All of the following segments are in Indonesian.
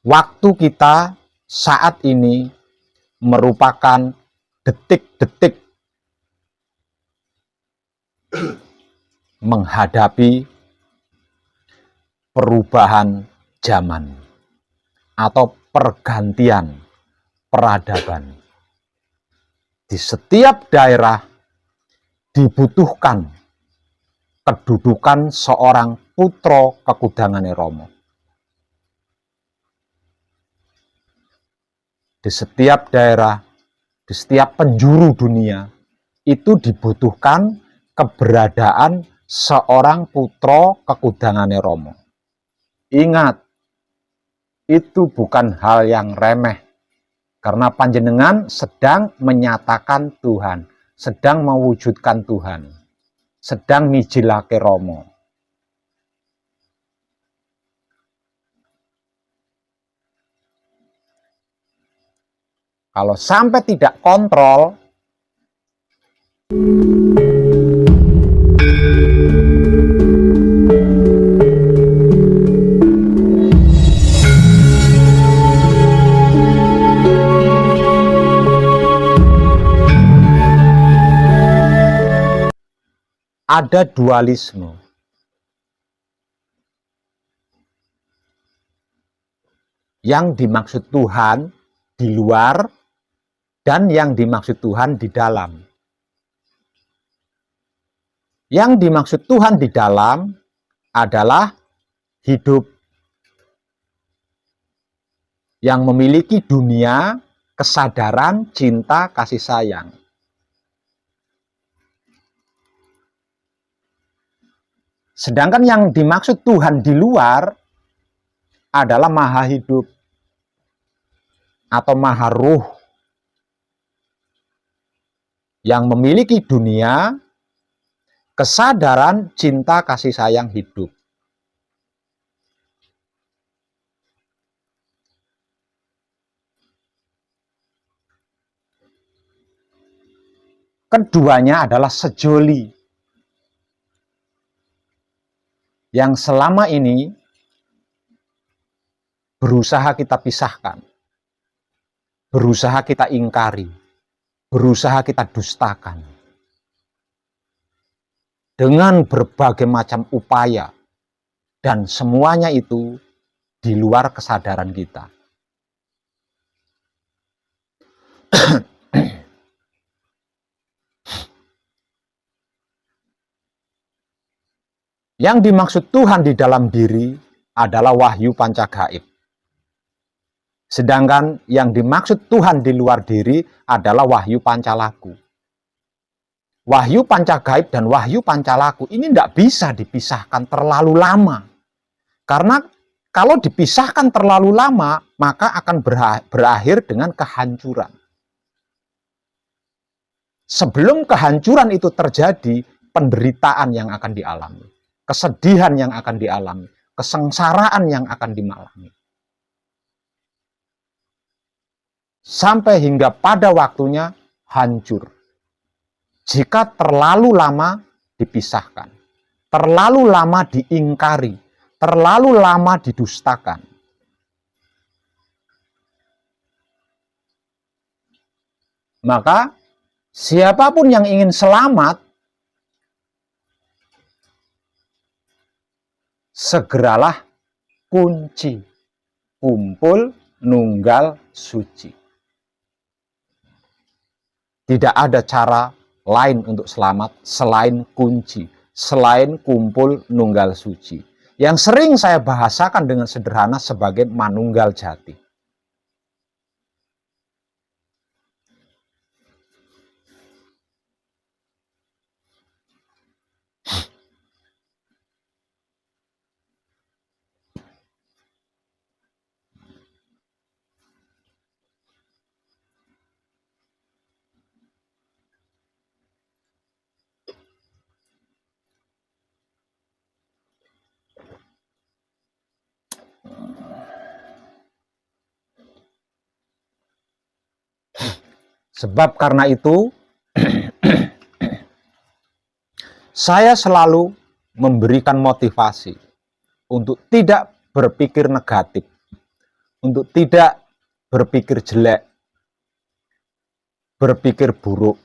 waktu kita saat ini merupakan detik-detik menghadapi perubahan zaman atau pergantian peradaban. Di setiap daerah dibutuhkan kedudukan seorang putra kekudangane Rama. Di setiap daerah, di setiap penjuru dunia, itu dibutuhkan keberadaan seorang putra kekudangane Rama. Ingat, itu bukan hal yang remeh. Karena panjenengan sedang menyatakan Tuhan, sedang mewujudkan Tuhan, sedang mijilake Rama. Kalau sampai tidak kontrol, ada dualisme. Yang dimaksud Tuhan di luar dan yang dimaksud Tuhan di dalam. Yang dimaksud Tuhan di dalam adalah hidup yang memiliki dunia, kesadaran, cinta, kasih sayang. Sedangkan yang dimaksud Tuhan di luar adalah maha hidup atau maha ruh yang memiliki dunia, kesadaran, cinta, kasih sayang, hidup. Keduanya adalah sejoli yang selama ini berusaha kita pisahkan, berusaha kita ingkari, berusaha kita dustakan. Dengan berbagai macam upaya, dan semuanya itu di luar kesadaran kita. Yang dimaksud Tuhan di dalam diri adalah wahyu pancagaib. Sedangkan yang dimaksud Tuhan di luar diri adalah wahyu pancalaku. Wahyu pancagaib dan wahyu pancalaku ini tidak bisa dipisahkan terlalu lama. Karena kalau dipisahkan terlalu lama, maka akan berakhir dengan kehancuran. Sebelum kehancuran itu terjadi, penderitaan yang akan dialami, kesedihan yang akan dialami, kesengsaraan yang akan dialami. Sampai hingga pada waktunya hancur. Jika terlalu lama dipisahkan, terlalu lama diingkari, terlalu lama didustakan. Maka siapapun yang ingin selamat, segeralah kunci, kumpul, nunggal, suci. Tidak ada cara lain untuk selamat selain kunci, selain kumpul, nunggal, suci. Yang sering saya bahasakan dengan sederhana sebagai manunggal jati. Sebab karena itu, saya selalu memberikan motivasi untuk tidak berpikir negatif, untuk tidak berpikir jelek, berpikir buruk.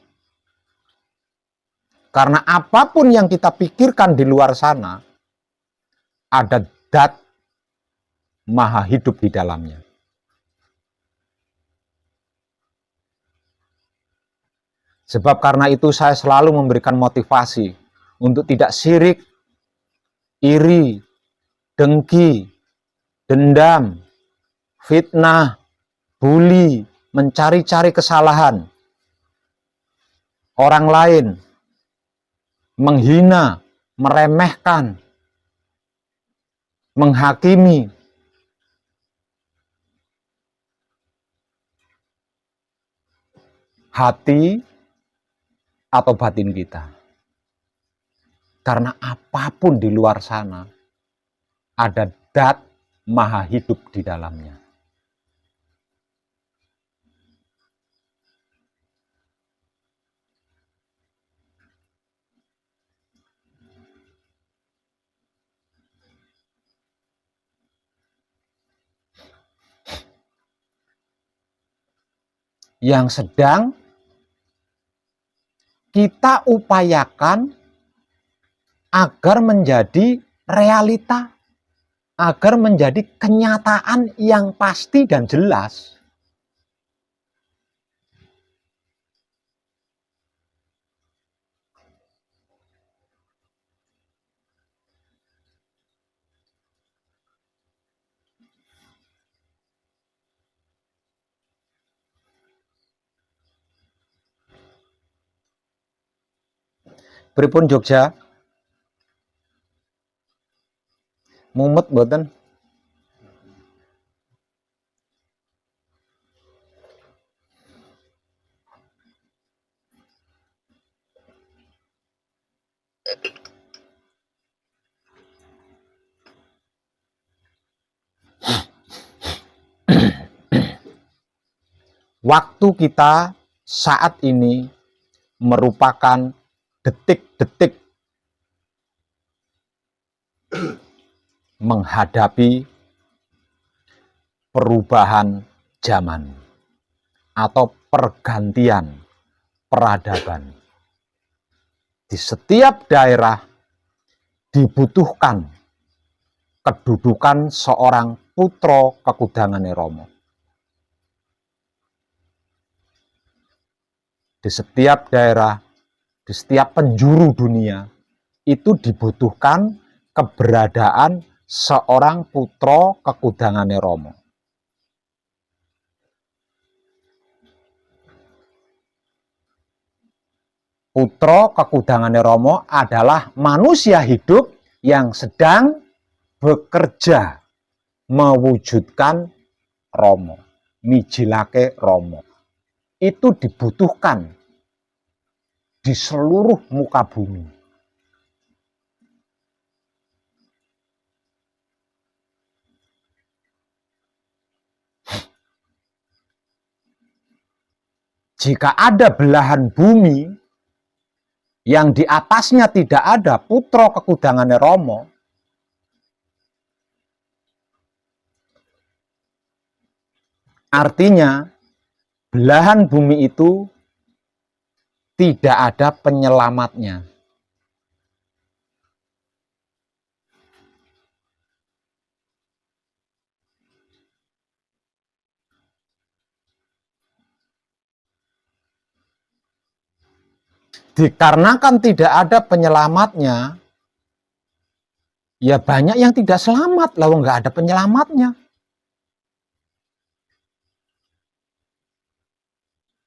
Karena apapun yang kita pikirkan di luar sana, ada zat maha hidup di dalamnya. Sebab karena itu saya selalu memberikan motivasi untuk tidak syirik, iri, dengki, dendam, fitnah, bully, mencari-cari kesalahan orang lain, menghina, meremehkan, menghakimi. Hati atau batin kita. Karena apapun di luar sana, ada zat maha hidup di dalamnya. Yang sedang kita upayakan agar menjadi realita, agar menjadi kenyataan yang pasti dan jelas. Pripun Jogja? Mumet mboten? Waktu kita saat ini merupakan detik-detik menghadapi perubahan zaman atau pergantian peradaban. Di setiap daerah dibutuhkan kedudukan seorang putra kekudangane Rama. Di setiap daerah, di setiap penjuru dunia, itu dibutuhkan keberadaan seorang putra kekudangane Rama. Putra kekudangane Rama adalah manusia hidup yang sedang bekerja mewujudkan Rama, mijilake Rama. Itu dibutuhkan di seluruh muka bumi. Jika ada belahan bumi yang di atasnya tidak ada putra kekudangane Rama, artinya belahan bumi itu tidak ada penyelamatnya. Dikarenakan tidak ada penyelamatnya, ya banyak yang tidak selamat, lalu nggak ada penyelamatnya.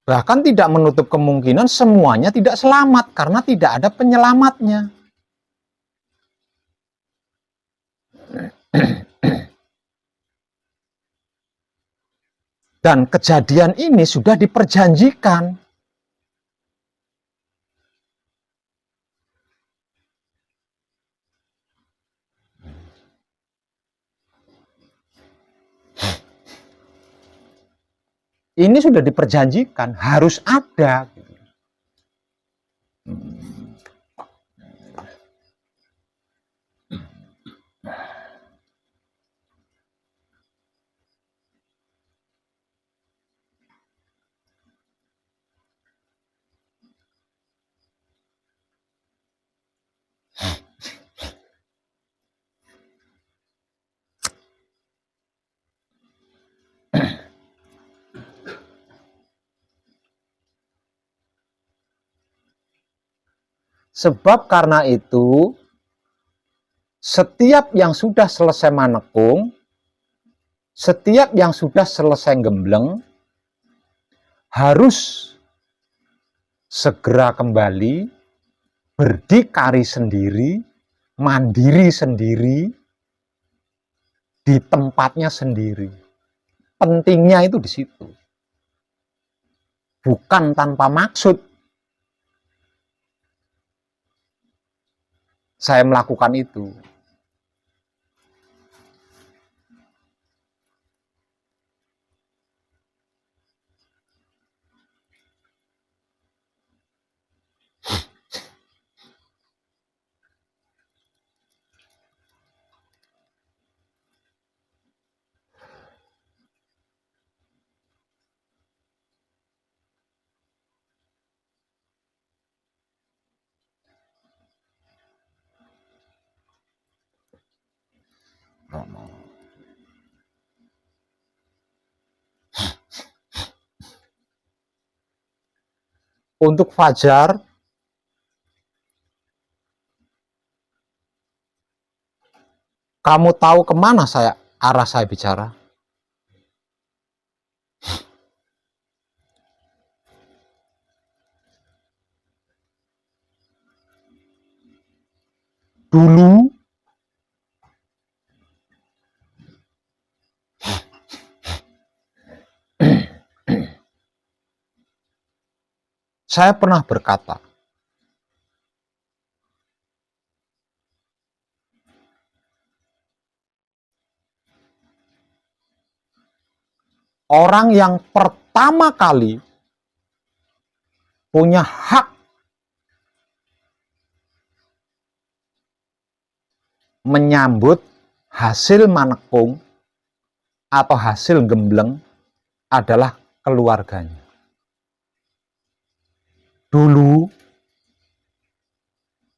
Bahkan tidak menutup kemungkinan semuanya tidak selamat karena tidak ada penyelamatnya. Dan kejadian ini sudah diperjanjikan. Ini sudah diperjanjikan, harus ada. Sebab karena itu, setiap yang sudah selesai manekung, setiap yang sudah selesai gembleng, harus segera kembali, berdikari sendiri, mandiri sendiri, di tempatnya sendiri. Pentingnya itu di situ. Bukan tanpa maksud saya melakukan itu. Untuk fajar, kamu tahu kemana arah saya bicara? Dulu saya pernah berkata, orang yang pertama kali punya hak menyambut hasil manekung atau hasil gembleng adalah keluarganya. Dulu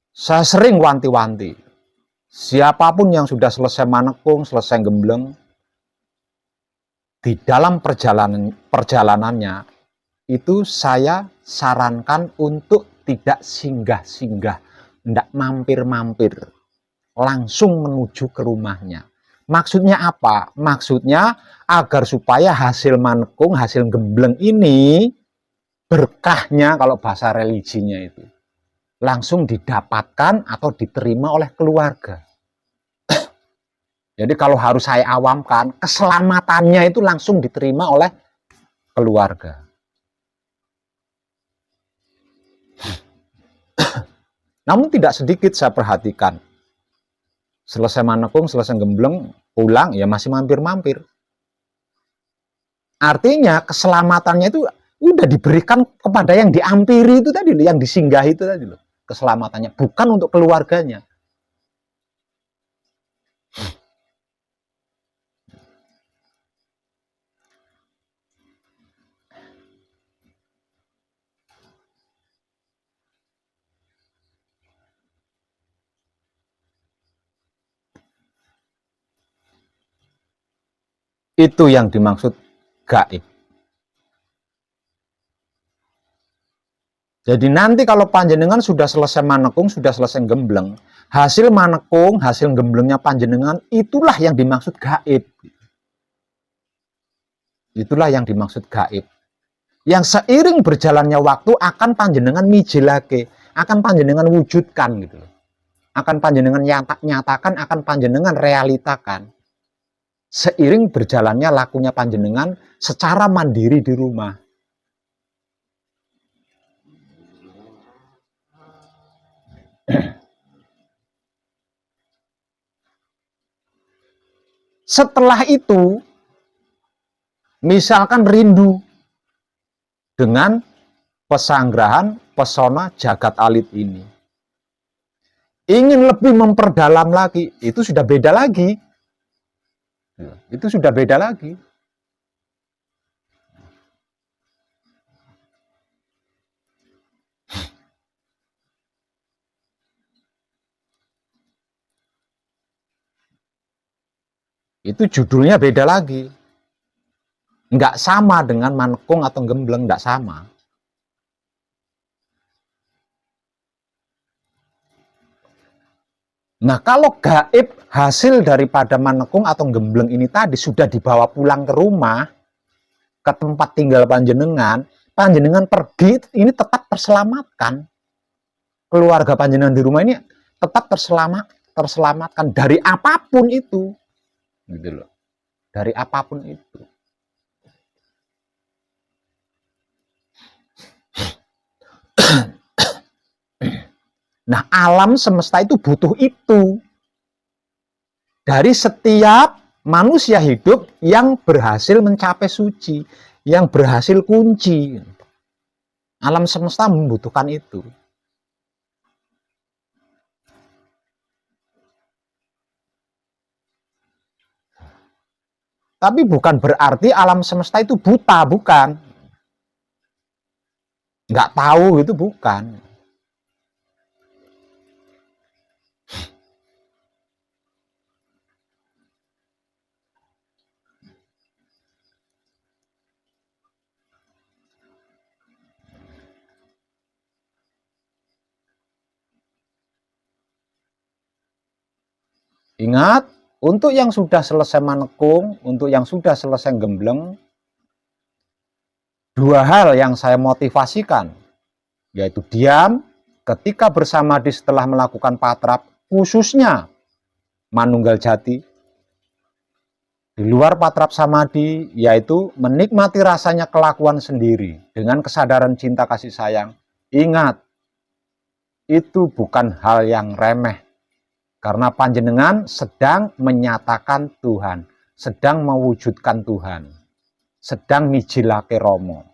saya sering wanti-wanti, siapapun yang sudah selesai manekung, selesai gembleng, di dalam perjalanannya itu saya sarankan untuk tidak singgah-singgah, tidak mampir-mampir, langsung menuju ke rumahnya. Maksudnya apa? Maksudnya agar supaya hasil manekung, hasil gembleng ini, berkahnya kalau bahasa religinya itu, langsung didapatkan atau diterima oleh keluarga. Jadi kalau harus saya awamkan, keselamatannya itu langsung diterima oleh keluarga. Namun tidak sedikit saya perhatikan, selesai manekung, selesai gembleng, pulang ya masih mampir-mampir. Artinya keselamatannya itu udah diberikan kepada yang diampiri itu tadi, yang disinggahi itu tadi loh, keselamatannya, bukan untuk keluarganya. Itu yang dimaksud gaib. Jadi nanti kalau panjenengan sudah selesai manekung, sudah selesai gembleng, hasil manekung, hasil gemblengnya panjenengan, itulah yang dimaksud gaib. Itulah yang dimaksud gaib. Yang seiring berjalannya waktu akan panjenengan mijilake, akan panjenengan wujudkan gitu loh. Akan panjenengan nyatakan, akan panjenengan realitakan. Seiring berjalannya lakunya panjenengan secara mandiri di rumah. Setelah itu, misalkan rindu dengan pesanggrahan pesona jagat alit ini, ingin lebih memperdalam lagi, itu sudah beda lagi. Itu sudah beda lagi. Itu judulnya beda lagi. Nggak sama dengan manekung atau gembleng, nggak sama. Nah, kalau gaib hasil daripada manekung atau gembleng ini tadi sudah dibawa pulang ke rumah, ke tempat tinggal panjenengan, panjenengan pergi, ini tetap terselamatkan. Keluarga panjenengan di rumah ini tetap terselamatkan dari apapun itu. Gitu loh. Dari apapun itu. Nah, alam semesta itu butuh itu. Dari setiap manusia hidup yang berhasil mencapai suci, yang berhasil kunci. Alam semesta membutuhkan itu. Tapi bukan berarti alam semesta itu buta, bukan. Nggak tahu itu bukan. Ingat, untuk yang sudah selesai manekung, untuk yang sudah selesai gembleng, dua hal yang saya motivasikan, yaitu diam ketika bersamadi setelah melakukan patrap, khususnya manunggal jati. Di luar patrap samadi, yaitu menikmati rasanya kelakuan sendiri dengan kesadaran cinta kasih sayang. Ingat, itu bukan hal yang remeh. Karena panjenengan sedang menyatakan Tuhan, sedang mewujudkan Tuhan, sedang mijilake Romo.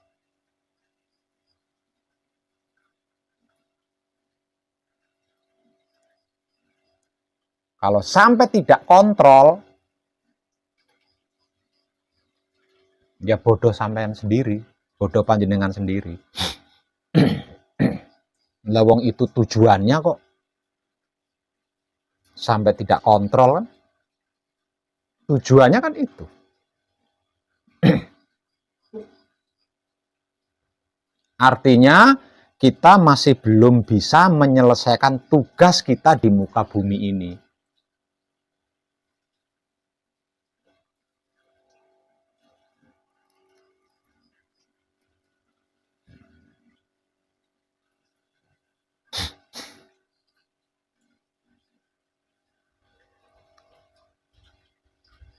Kalau sampai tidak kontrol, ya bodoh sampean sendiri, bodoh panjenengan sendiri. Lawang itu tujuannya kok sampai tidak kontrol kan? Tujuannya kan itu. Artinya kita masih belum bisa menyelesaikan tugas kita di muka bumi ini.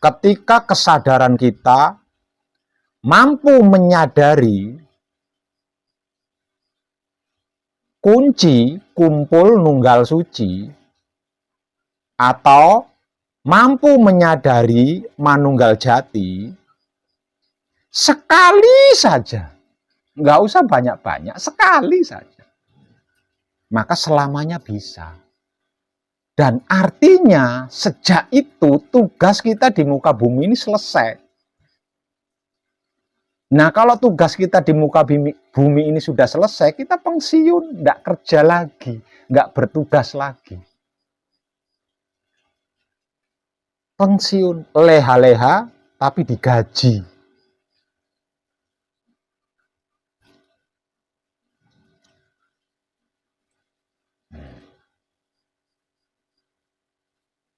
Ketika kesadaran kita mampu menyadari kunci kumpul nunggal suci, atau mampu menyadari manunggal jati, sekali saja, nggak usah banyak-banyak, sekali saja, maka selamanya bisa. Dan artinya sejak itu tugas kita di muka bumi ini selesai. Nah, kalau tugas kita di muka bumi ini sudah selesai, kita pensiun, nggak kerja lagi, nggak bertugas lagi. Pensiun, leha-leha, tapi digaji.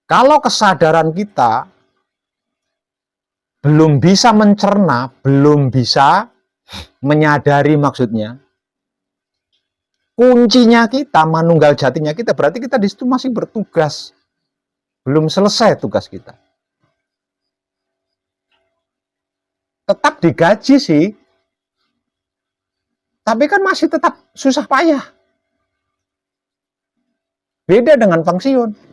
Kalau kesadaran kita belum bisa mencerna, belum bisa menyadari maksudnya, kuncinya kita, manunggal jatinya kita, berarti kita di situ masih bertugas. Belum selesai tugas kita. Tetap digaji sih, tapi kan masih tetap susah payah. Beda dengan pensiun.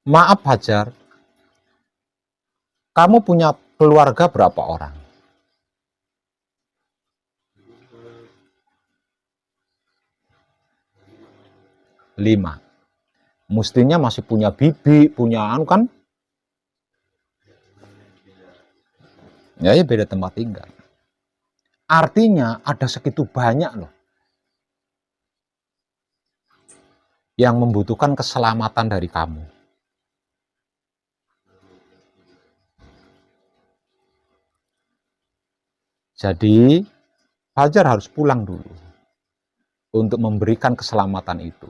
Maaf Hajar, kamu punya keluarga berapa orang? 5. Mestinya masih punya bibi, punya anu kan? Ya beda tempat tinggal. Artinya ada segitu banyak loh yang membutuhkan keselamatan dari kamu. Jadi, Fajar harus pulang dulu untuk memberikan keselamatan itu.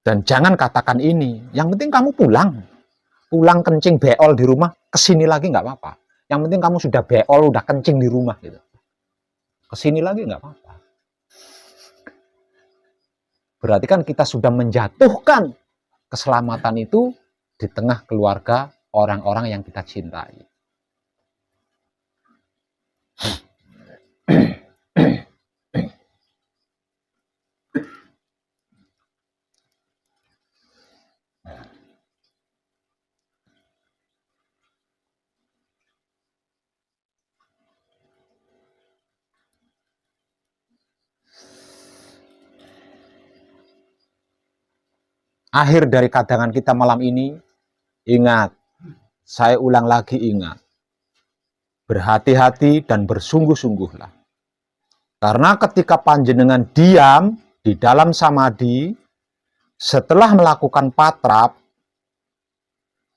Dan jangan katakan ini, yang penting kamu pulang. Pulang kencing beol di rumah, kesini lagi nggak apa-apa. Yang penting kamu sudah beol, udah kencing di rumah gitu. Kesini lagi nggak apa-apa. Berarti kan kita sudah menjatuhkan keselamatan itu di tengah keluarga orang-orang yang kita cintai. Akhir dari kadangan kita malam ini, ingat, saya ulang lagi ingat, berhati-hati dan bersungguh-sungguhlah. Karena ketika panjenengan diam di dalam samadhi, setelah melakukan patrap,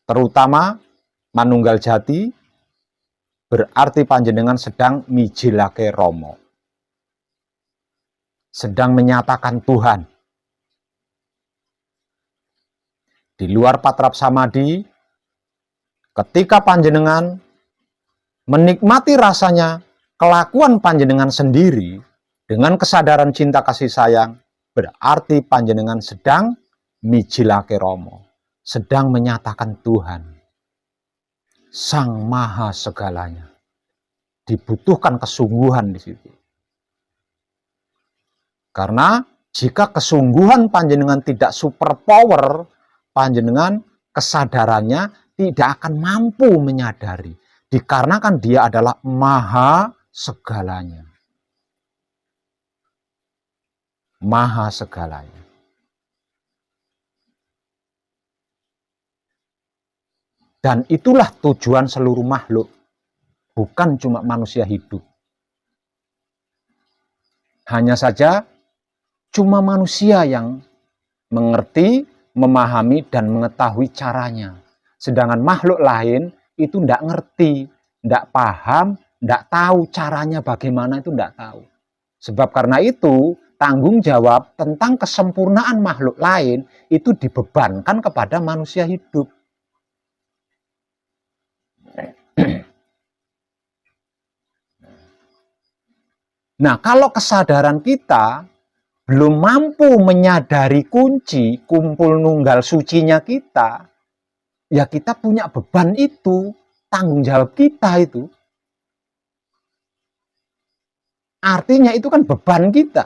terutama manunggal jati, berarti panjenengan sedang mijilake Romo. Sedang menyatakan Tuhan. Di luar patrap samadhi, ketika panjenengan menikmati rasanya kelakuan panjenengan sendiri dengan kesadaran cinta kasih sayang, berarti panjenengan sedang mijilake Romo, sedang menyatakan Tuhan, Sang Maha Segalanya. Dibutuhkan kesungguhan di situ. Karena jika kesungguhan panjenengan tidak superpower, panjenengan kesadarannya tidak akan mampu menyadari. Dikarenakan dia adalah Maha Segalanya. Maha Segalanya. Dan itulah tujuan seluruh makhluk. Bukan cuma manusia hidup. Hanya saja cuma manusia yang mengerti, memahami, dan mengetahui caranya. Sedangkan makhluk lain itu tidak ngerti, tidak paham, tidak tahu caranya bagaimana, itu tidak tahu. Sebab karena itu, tanggung jawab tentang kesempurnaan makhluk lain itu dibebankan kepada manusia hidup. Nah, kalau kesadaran kita belum mampu menyadari kunci kumpul nunggal sucinya kita, ya kita punya beban itu, tanggung jawab kita itu. Artinya itu kan beban kita.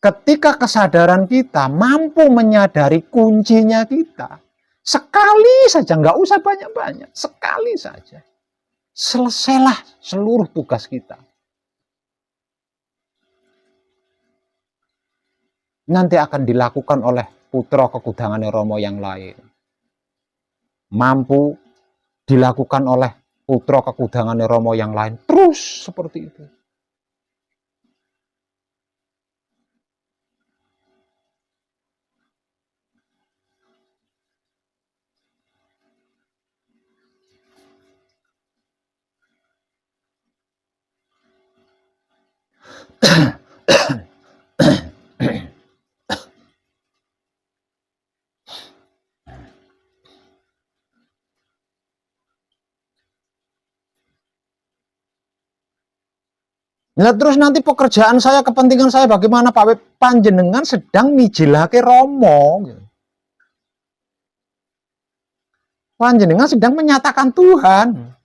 Ketika kesadaran kita mampu menyadari kuncinya kita, sekali saja, nggak usah banyak-banyak, sekali saja. Selesailah seluruh tugas kita. Nanti akan dilakukan oleh putra kekudangan Romo yang lain. Mampu dilakukan oleh putra kekudangan Romo yang lain. Terus seperti itu. Nah, terus nanti pekerjaan saya, kepentingan saya bagaimana Pak? Panjenengan sedang mijilake Romo. Panjenengan sedang menyatakan Tuhan.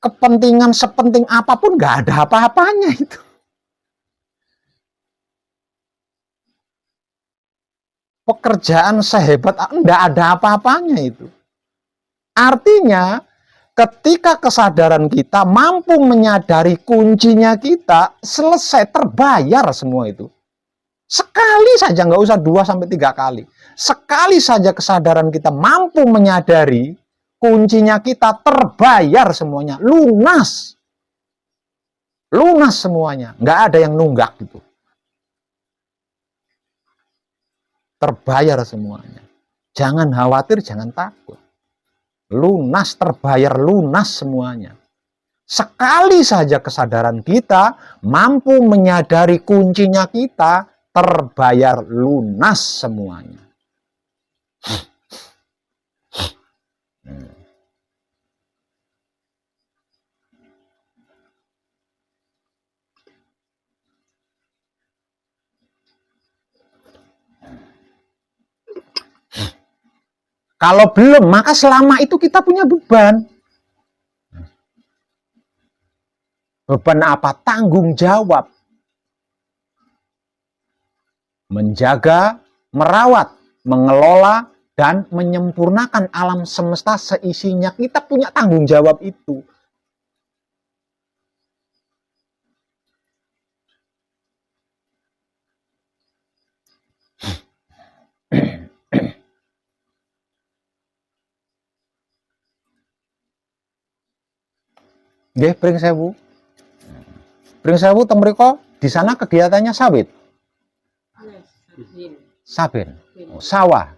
Kepentingan sepenting apapun nggak ada apa-apanya itu. Pekerjaan sehebat nggak ada apa-apanya itu. Artinya Ketika kesadaran kita mampu menyadari kuncinya kita, selesai, terbayar semua itu. Sekali saja, nggak usah 2-3 kali. Sekali saja kesadaran kita mampu menyadari kuncinya kita, terbayar semuanya, lunas. Lunas semuanya, nggak ada yang nunggak gitu. Terbayar semuanya. Jangan khawatir, jangan takut. Lunas, terbayar, lunas semuanya. Sekali saja kesadaran kita mampu menyadari kuncinya kita, terbayar lunas semuanya. Kalau belum, maka selama itu kita punya beban. Beban apa? Tanggung jawab. Menjaga, merawat, mengelola, dan menyempurnakan alam semesta seisinya. Kita punya tanggung jawab itu. Nggih, pring sewu. Pring sewu teng mriko di sana kegiatannya sawit. Sabin. Oh, sawah.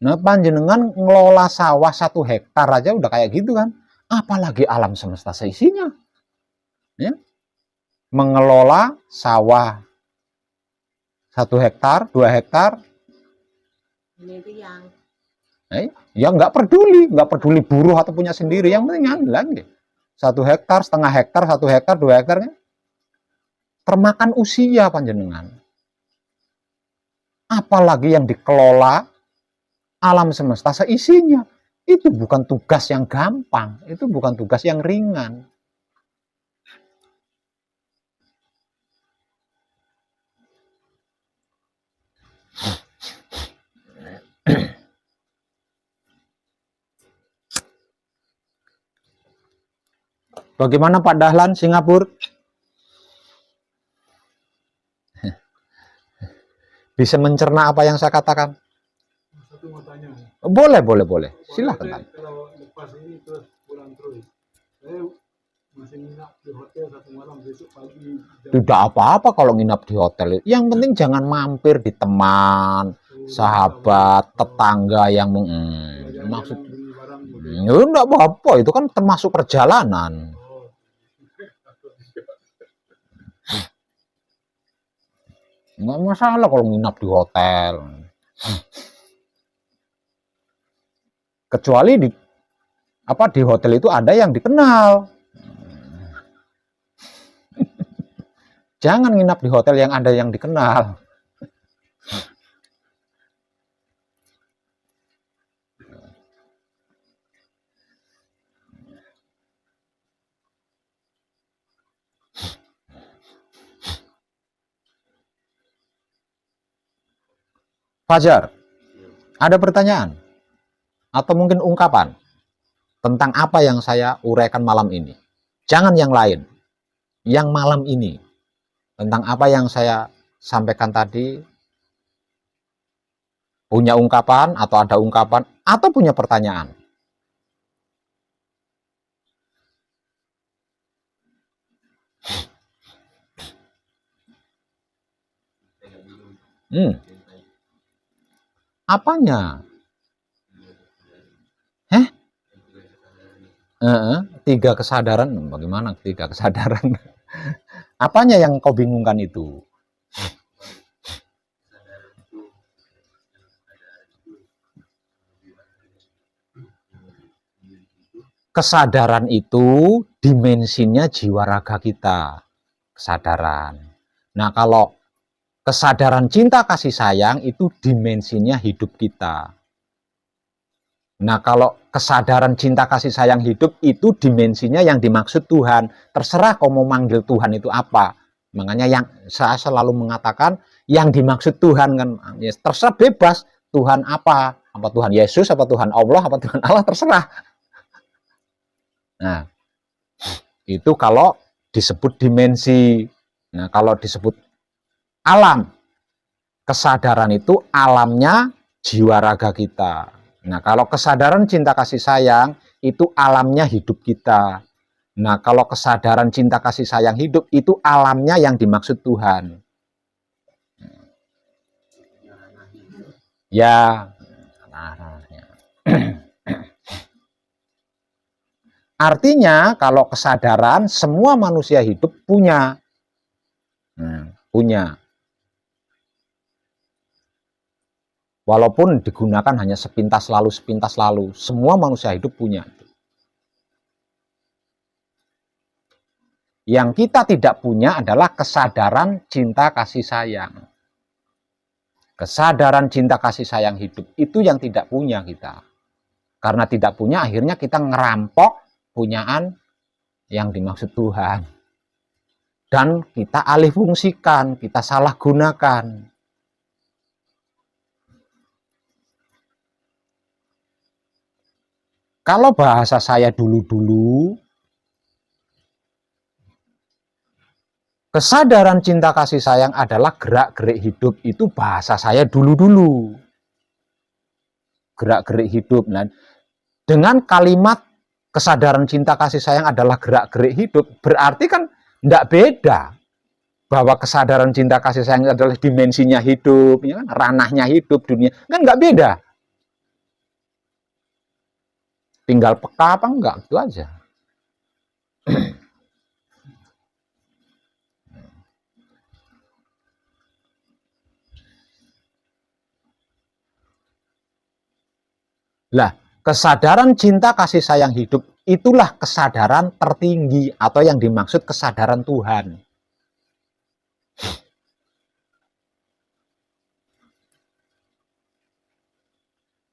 Nah, panjenengan ngelola sawah 1 hektar aja udah kayak gitu kan. Apalagi alam semesta seisinya. Ya. Mengelola sawah 1 hektar, 2 hektar. Ya nggak peduli buruh atau punya sendiri, yang penting lagi 1 hektar, setengah hektar, 1 hektar, 2 hektar, kan? Termakan usia panjenengan. Apalagi yang dikelola alam semesta seisinya, itu bukan tugas yang gampang, itu bukan tugas yang ringan. Bagaimana Pak Dahlan, Singapura? Bisa mencerna apa yang saya katakan? Satu mau tanya. Boleh. Silahkan. Kalau lepas ini terus pulang terus, saya masih nginap di hotel 1 malam, besok pagi. Tidak apa-apa kalau nginap di hotel. Yang penting jangan mampir di teman, sahabat, tetangga yang maksud. Ya enggak apa-apa, itu kan termasuk perjalanan. Nggak masalah kalau nginap di hotel. Kecuali di hotel itu ada yang dikenal. Jangan nginap di hotel yang ada yang dikenal. Fajar, ada pertanyaan? Atau mungkin ungkapan tentang apa yang saya uraikan malam ini? Jangan yang lain. Yang malam ini. Tentang apa yang saya sampaikan tadi. Punya ungkapan atau ada ungkapan atau punya pertanyaan? Apanya? 3 kesadaran. Bagaimana 3 kesadaran? Apanya yang kau bingungkan itu? Kesadaran itu dimensinya jiwa raga kita. Kesadaran. Nah, kalau kesadaran cinta kasih sayang itu dimensinya hidup kita. Nah, kalau kesadaran cinta kasih sayang hidup itu dimensinya yang dimaksud Tuhan. Terserah kau mau manggil Tuhan itu apa. Makanya yang saya selalu mengatakan yang dimaksud Tuhan kan, ya terserah bebas Tuhan apa. Apa Tuhan Yesus, apa Tuhan Allah, apa Tuhan Allah, terserah. Nah, itu kalau disebut dimensi. Nah, kalau disebut alam, kesadaran itu alamnya jiwa raga kita. Nah, kalau kesadaran cinta kasih sayang, itu alamnya hidup kita. Nah, kalau kesadaran cinta kasih sayang hidup, itu alamnya yang dimaksud Tuhan. Ya, artinya kalau kesadaran semua manusia hidup punya. Punya. Walaupun digunakan hanya sepintas lalu, semua manusia hidup punya. Yang kita tidak punya adalah kesadaran cinta kasih sayang. Kesadaran cinta kasih sayang hidup itu yang tidak punya kita. Karena tidak punya, akhirnya kita ngerampok punyaan yang dimaksud Tuhan. Dan kita alih fungsikan, kita salah gunakan. Kalau bahasa saya dulu-dulu, kesadaran cinta kasih sayang adalah gerak-gerik hidup, itu bahasa saya dulu-dulu. Gerak-gerik hidup. Nah, dengan kalimat kesadaran cinta kasih sayang adalah gerak-gerik hidup, berarti kan tidak beda. Bahwa kesadaran cinta kasih sayang adalah dimensinya hidup, ya kan? Ranahnya hidup, dunia. Kan nggak beda. Tinggal peka apa enggak, itu aja. Lah, kesadaran cinta kasih sayang hidup itulah kesadaran tertinggi atau yang dimaksud kesadaran Tuhan.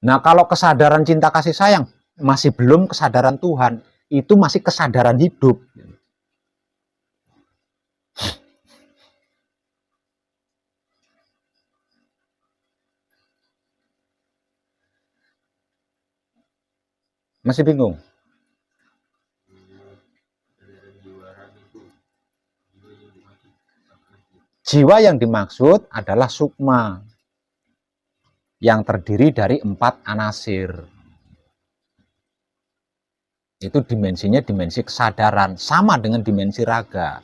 Nah, kalau kesadaran cinta kasih sayang masih belum kesadaran Tuhan, itu masih kesadaran hidup. Masih bingung? Jiwa yang dimaksud adalah sukma, yang terdiri dari 4 anasir. Itu dimensinya dimensi kesadaran, sama dengan dimensi raga.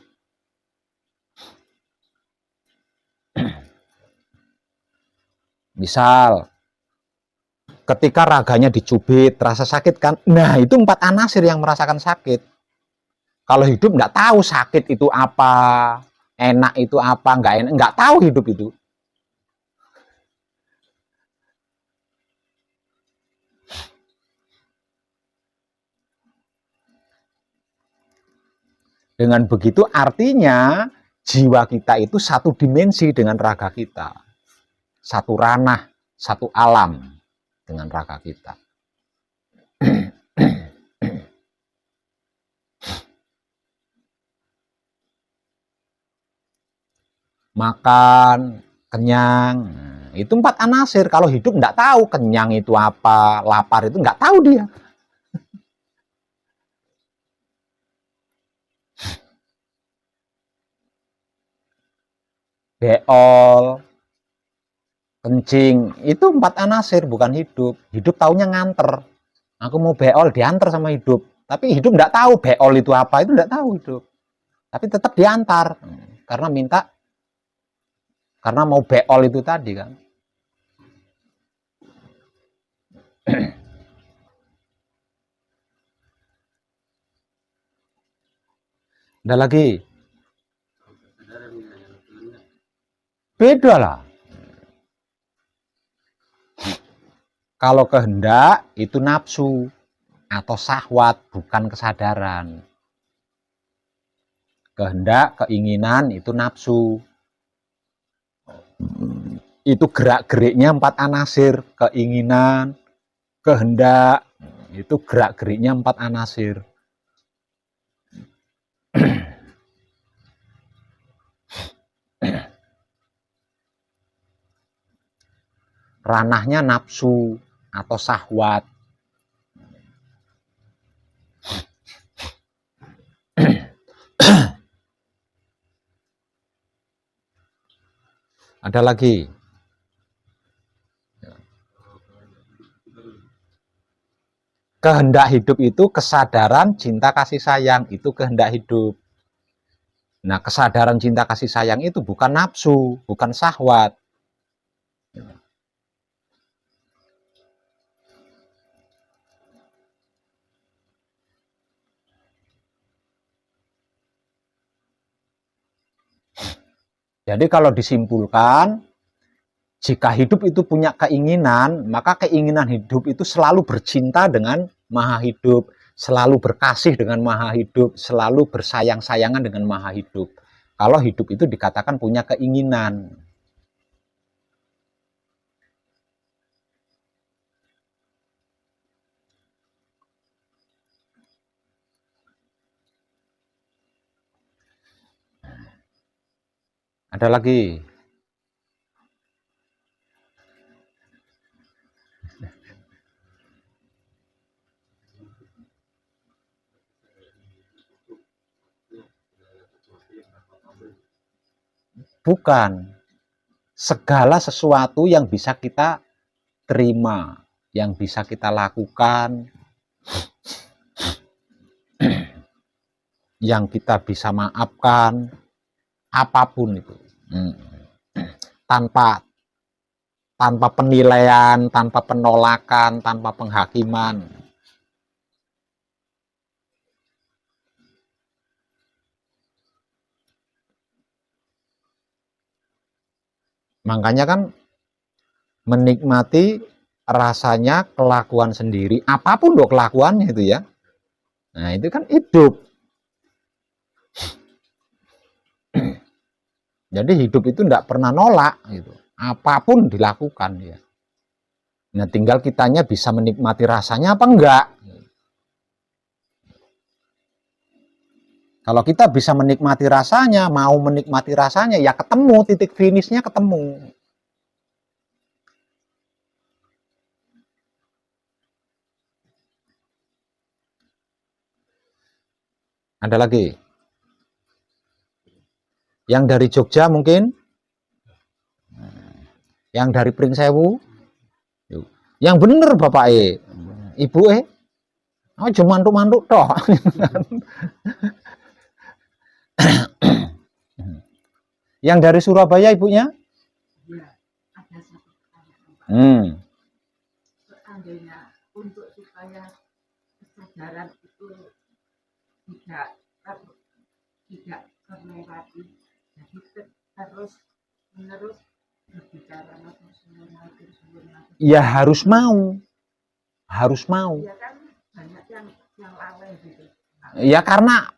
Misal, ketika raganya dicubit, terasa sakit kan? Nah, itu 4 anasir yang merasakan sakit. Kalau hidup nggak tahu sakit itu apa, enak itu apa, nggak enak, nggak tahu hidup itu. Dengan begitu artinya jiwa kita itu satu dimensi dengan raga kita. Satu ranah, satu alam dengan raga kita. Makan, kenyang, itu 4 anasir. Kalau hidup nggak tahu kenyang itu apa, lapar itu nggak tahu dia. Beol, kencing, itu 4 anasir, bukan hidup. Hidup taunya nganter. Aku mau beol, diantar sama hidup. Tapi hidup nggak tahu beol itu apa, itu nggak tahu hidup. Tapi tetap diantar, karena minta, karena mau beol itu tadi kan. Ada lagi? Beda lah. Kalau kehendak itu nafsu atau syahwat, bukan kesadaran. Kehendak, keinginan itu nafsu. Itu gerak-geriknya 4 anasir, keinginan, kehendak, itu gerak-geriknya 4 anasir. Ranahnya nafsu, atau syahwat. Ada lagi. Kehendak hidup itu kesadaran cinta kasih sayang, itu kehendak hidup. Nah, kesadaran cinta kasih sayang itu bukan nafsu, bukan syahwat. Jadi kalau disimpulkan, jika hidup itu punya keinginan, maka keinginan hidup itu selalu bercinta dengan Maha Hidup, selalu berkasih dengan Maha Hidup, selalu bersayang-sayangan dengan Maha Hidup. Kalau hidup itu dikatakan punya keinginan. Ada lagi. Bukan. Segala sesuatu yang bisa kita terima, yang bisa kita lakukan, yang kita bisa maafkan, apapun itu. Tanpa penilaian, tanpa penolakan, tanpa penghakiman. Makanya kan menikmati rasanya kelakuan sendiri, apapun loh kelakuannya itu ya. Nah, itu kan hidup. Jadi hidup itu tidak pernah nolak gitu. Apapun dilakukan ya. Nah, tinggal kitanya bisa menikmati rasanya apa enggak. Kalau kita bisa menikmati rasanya, mau menikmati rasanya, ya ketemu, titik finishnya ketemu. Ada lagi? Yang dari Jogja mungkin? Yang dari Pringsewu? Yang bener Bapak Ibu oh cuma mantuk-mantuk toh. Yang dari Surabaya ibunya? Ya, ada satu pertanyaan. Seandainya untuk supaya kesadaran itu tidak terlewati, jadi terus menerus berbicara ya harus mau. Ya kan banyak yang lalai gitu. Ya karena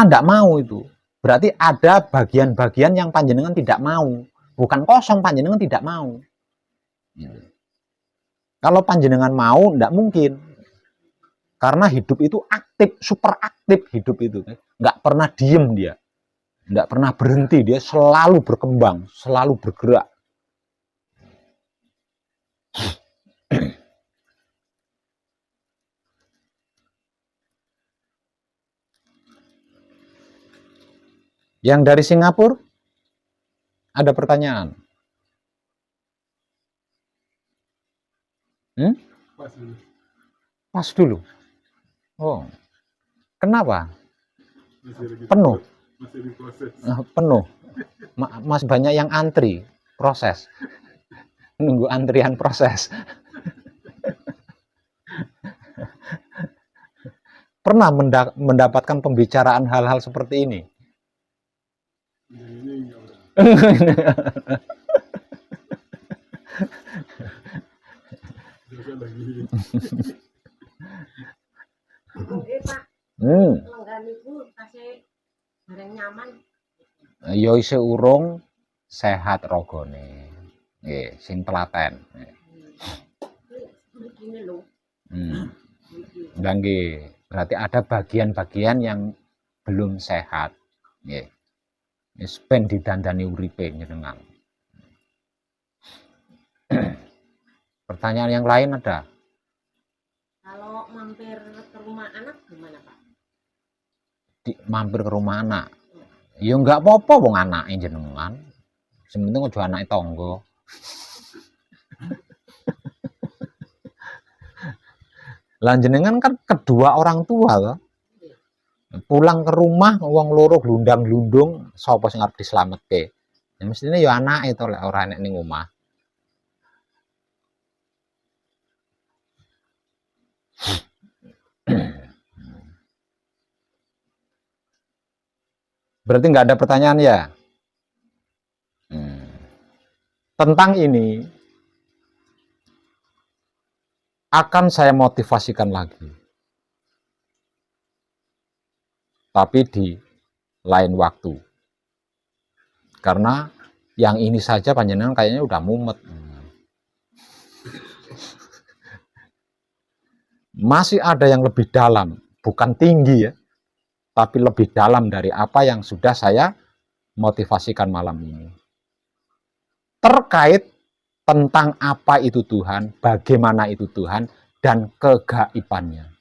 enggak mau itu. Berarti ada bagian-bagian yang panjenengan tidak mau. Bukan kosong, panjenengan tidak mau. Kalau panjenengan mau, enggak mungkin. Karena hidup itu aktif, super aktif hidup itu. Enggak pernah diem dia. Enggak pernah berhenti, dia selalu berkembang, selalu bergerak. Yang dari Singapura, ada pertanyaan? Pas dulu. Oh, kenapa? Penuh. Penuh. Mas banyak yang antri, proses. Nunggu antrian proses. Pernah mendapatkan pembicaraan hal-hal seperti ini? Ya isih urung sehat rogone. Nggih, sing telaten. Dan berarti ada bagian-bagian yang belum sehat. Nggih. Wis ben didandani uripe njenengan. Pertanyaan yang lain ada? Kalau mampir ke rumah anak gimana Pak? Mampir ke rumah anak? Ya nggak apa-apa wong anake jenengan. Sementing aja anake tangga. Lah jenengan kan kedua orang tua toh. Pulang ke rumah wong loro glundang-glundung sapa sing arep dislametke? Ya mestine ya anake to lek ora enek ning omah. Berarti nggak ada pertanyaan ya? Tentang ini akan saya motivasikan lagi. Tapi di lain waktu. Karena yang ini saja panjenengan kayaknya udah mumet. Masih ada yang lebih dalam, bukan tinggi ya, tapi lebih dalam dari apa yang sudah saya motivasikan malam ini. Terkait tentang apa itu Tuhan, bagaimana itu Tuhan, dan kegaibannya.